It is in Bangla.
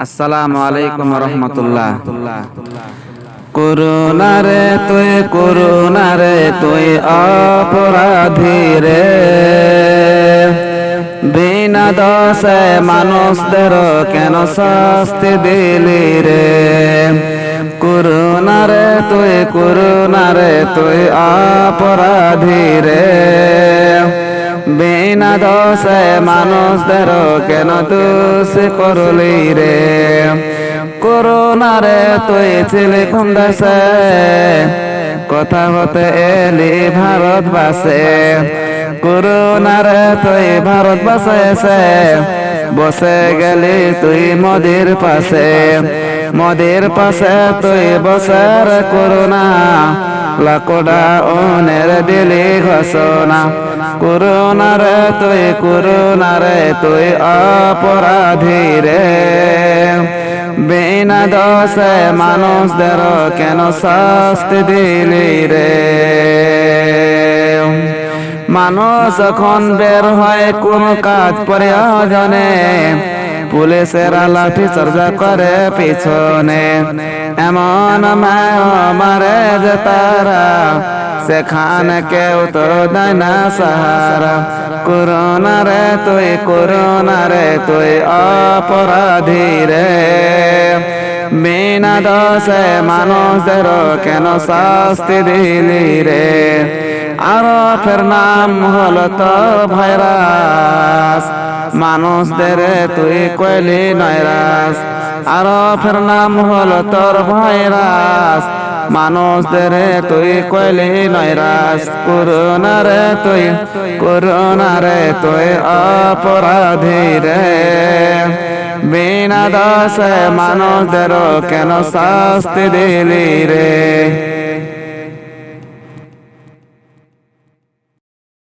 আসসালামু আলাইকুম রহমতুল্লাহ। করুণা রে তুই অপরাধী রে, বিনা দোষে মানুষদের কেন শাস্তি দিলি রে। করুণা রে তুই অপরাধী রে, বিনা দোষে মানুষদের কেন দোষ করলি রে। করুণা রে তুই ছিলি কোন দেশে, কথা হতে এলি ভারতবাসে। করুণা রে তুই ভারতবাসে এসে বসে গেলি তুই মোদির পাশে তুই বসে রে করুণা, লাখোটা অনের দিলি ঘোষণা। করুণা রে তুই অপরাধী রে, বিনা দোষে মানুষদের কেন শাস্তি দিলি রে। মানুষ যখন বের হয় কোন কাজ প্রয়োজনে, পুলিশের লাঠি চর্চা করে পিছনে। এমন মারে যে তারা, সেখানে কেউ তো দেয় না সাহারা। করুণা রে তুই অপরাধী রে, বিনা দোষে মানুষদের কেন শাস্তি দিলি রে। আরফের নাম হলো তো ভাইরাস, মানুষদের তুই কইলি নয়রাস। আরফের নাম হলো তোর ভাইরাস, মানুষদের তুই কইলি নয়রাস। করুণা রে তুই অপরাধী রে, বিনা দোষে মানুষদের কেন শাস্তি দিলি রে।